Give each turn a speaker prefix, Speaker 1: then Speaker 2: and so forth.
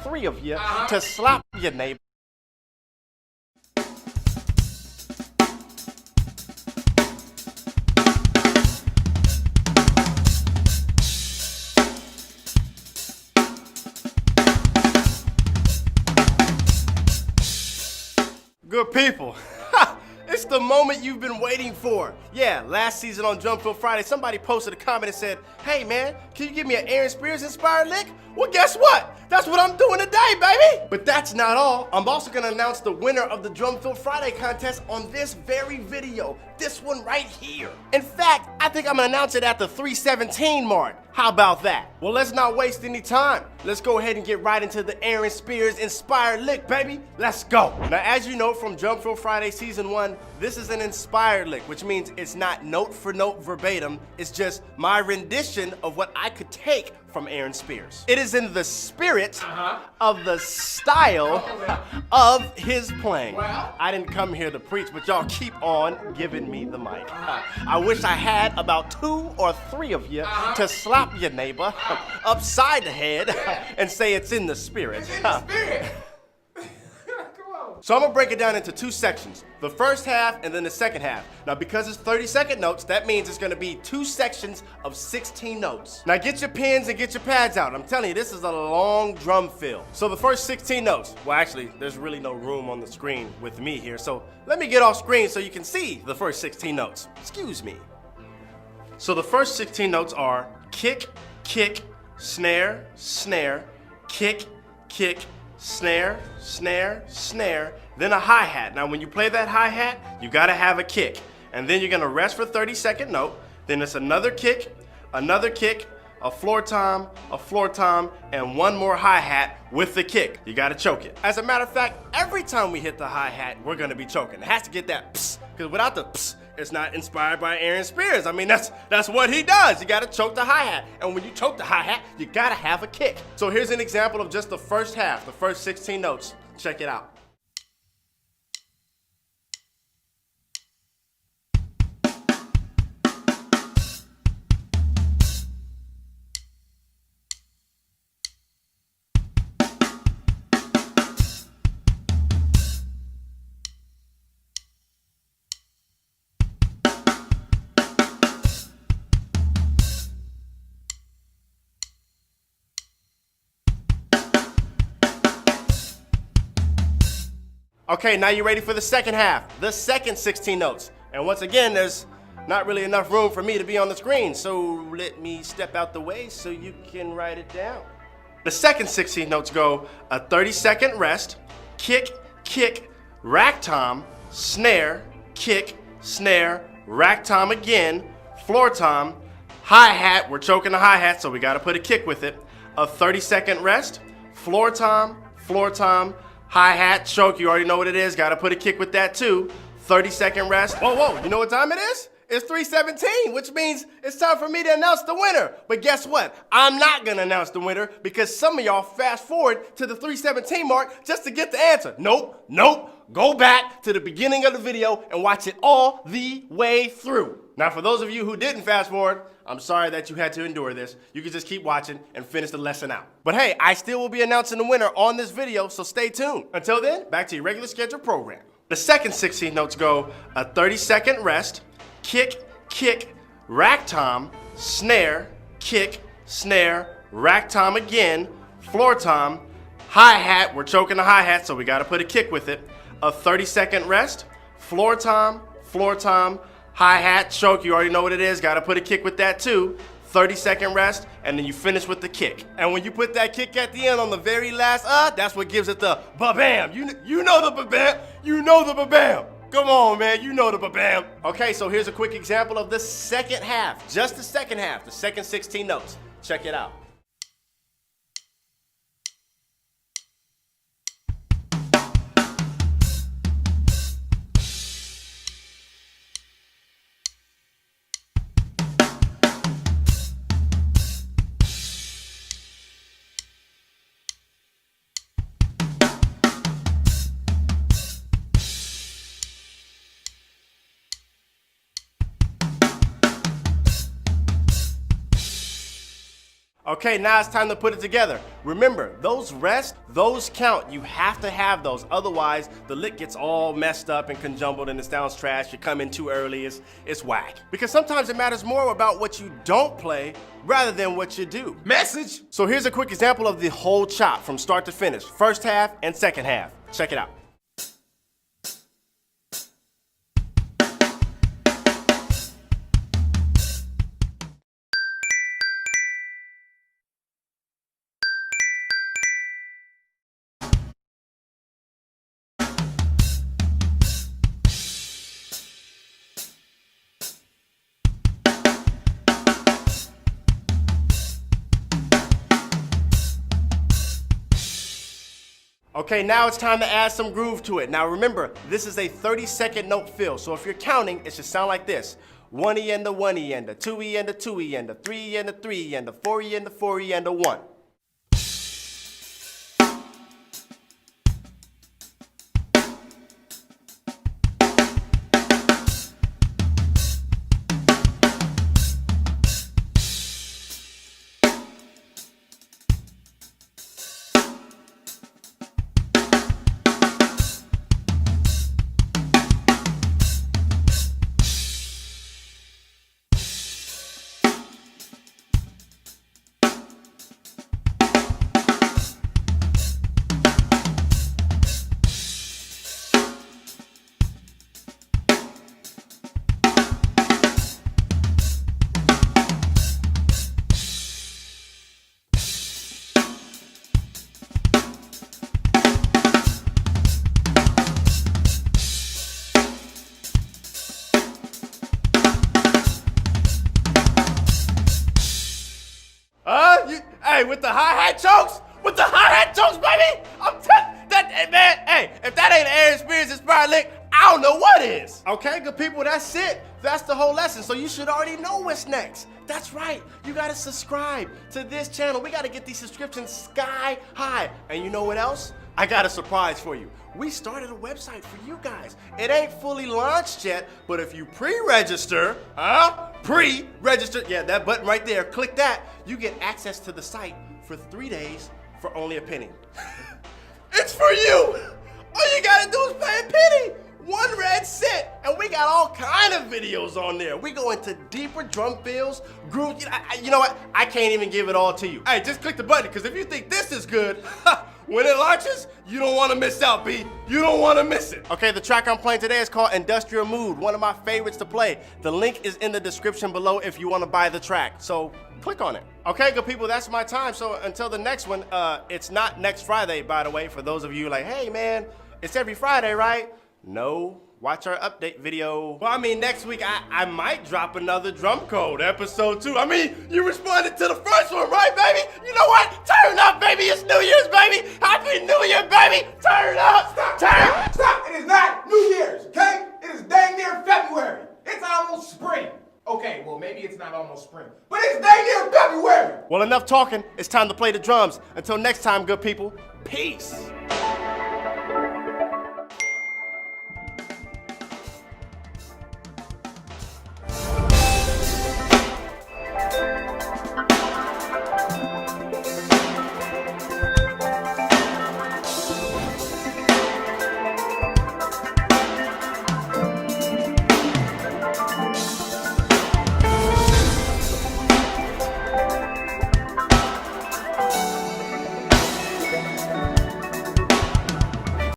Speaker 1: three of you to slap your neighbor. Good people. It's the moment you've been waiting for. Yeah, last season on Drumfield Friday, somebody posted a comment and said, "Hey man, can you give me an Aaron Spears inspired lick?" Well, guess what? That's what I'm doing today, baby! But that's not all. I'm also gonna announce the winner of the Drumfield Friday contest on this very video. This one right here. In fact, I think I'm gonna announce it at the 317 mark. How about that? Well, let's not waste any time. Let's go ahead and get right into the Aaron Spears inspired lick, baby. Let's go. Now, as you know from Drumfield Friday Season 1, this is an inspired lick, which means it's not note for note verbatim. It's just my rendition of what I could take from Aaron Spears. It is in the spirit of the style of his playing.
Speaker 2: Well?
Speaker 1: I didn't come here to preach, but y'all keep on giving me the mic. I wish I had about 2 or 3 of you to slap your neighbor upside the head and say it's in the spirit.
Speaker 2: It's in the spirit. Come on.
Speaker 1: So I'm gonna break it down into 2 sections. The first half and then the second half. Now because it's 30-second notes, that means it's gonna be 2 sections of 16 notes. Now get your pens and get your pads out. I'm telling you, this is a long drum fill. So the first 16 notes, well actually, there's really no room on the screen with me here, so let me get off screen so you can see the first 16 notes. Excuse me. So the first 16 notes are kick, kick, snare, snare, kick, kick, snare, snare, snare, then a hi-hat. Now when you play that hi-hat, you gotta have a kick. And then you're gonna rest for 30-second note, then it's another kick, a floor tom, and one more hi-hat with the kick. You gotta choke it. As a matter of fact, every time we hit the hi-hat, we're gonna be choking. It has to get that pss, because without the pss, it's not inspired by Aaron Spears. I mean, that's what he does. You gotta choke the hi-hat. And when you choke the hi-hat, you gotta have a kick. So here's an example of just the first half, the first 16 notes. Check it out. Okay, now you're ready for the second half, the second 16 notes. And once again, there's not really enough room for me to be on the screen, so let me step out the way so you can write it down. The second 16 notes go a 30-second rest, kick, kick, rack tom, snare, kick, snare, rack tom again, floor tom, hi-hat, we're choking the hi-hat, so we gotta put a kick with it, a 30-second rest, floor tom, hi-hat, choke, you already know what it is, gotta put a kick with that too. 30-second rest. Whoa, you know what time it is? It's 3:17, which means it's time for me to announce the winner. But guess what? I'm not gonna announce the winner because some of y'all fast forward to the 3:17 mark just to get the answer. Nope. Go back to the beginning of the video and watch it all the way through. Now, for those of you who didn't fast forward, I'm sorry that you had to endure this. You can just keep watching and finish the lesson out. But hey, I still will be announcing the winner on this video, so stay tuned. Until then, back to your regular scheduled program. The second 16 notes go a 30-second rest, kick, kick, rack tom, snare, kick, snare, rack tom again, floor tom, hi-hat, we're choking the hi-hat, so we gotta put a kick with it, a 30-second rest, floor tom, hi-hat, choke, you already know what it is, gotta put a kick with that too, 30-second rest, and then you finish with the kick. And when you put that kick at the end on the very last that's what gives it the ba-bam. You know the ba-bam, Come on, man, you know the ba-bam. Okay, so here's a quick example of the second half, just the second half, the second 16 notes. Check it out. Okay, now it's time to put it together. Remember, those rests, those count. You have to have those. Otherwise, the lick gets all messed up and conjumbled and it sounds trash. You come in too early, it's whack. Because sometimes it matters more about what you don't play rather than what you do.
Speaker 2: Message.
Speaker 1: So here's a quick example of the whole chop from start to finish. First half and second half. Check it out. Okay, now it's time to add some groove to it. Now remember, this is a 30-second note fill, so if you're counting, it should sound like this. 1E and a 1E and a 2E and a 2E and a 3E and a 3E and a 4E and a 4E and a 1. Hey, with the hi-hat chokes? With the hi-hat chokes, baby? I'm telling that, hey, man, hey, if that ain't Aaron Spears Inspired Lick, I don't know what is. Okay, good people, that's it. That's the whole lesson, so you should already know what's next. That's right, you gotta subscribe to this channel. We gotta get these subscriptions sky high. And you know what else? I got a surprise for you. We started a website for you guys. It ain't fully launched yet, but if you pre-register, pre-register, yeah, that button right there, click that, you get access to the site for 3 days for only a penny. It's for you! All you gotta do is pay a penny! One red cent, and we got all kind of videos on there. We go into deeper drum fills, grooves. You know what? I can't even give it all to you. Hey, just click the button, because if you think this is good, when it launches, you don't want to miss out, B. You don't want to miss it. Okay, the track I'm playing today is called Industrial Mood, one of my favorites to play. The link is in the description below if you want to buy the track, so click on it. Okay, good people, that's my time. So until the next one, it's not next Friday, by the way, for those of you like, hey man, it's every Friday, right? No, watch our update video. Well, I mean, next week I might drop another Drum Code episode 2. I mean, you responded to the first one, right, baby? You know what? Turn up, baby. It's New Year's, baby. Happy New Year, baby. Turn up.
Speaker 2: Stop. Stop. It is not New Year's, okay? It is dang near February. It's almost spring. Okay, well, maybe it's not almost spring, but it's dang near February.
Speaker 1: Well, enough talking. It's time to play the drums. Until next time, good people. Peace.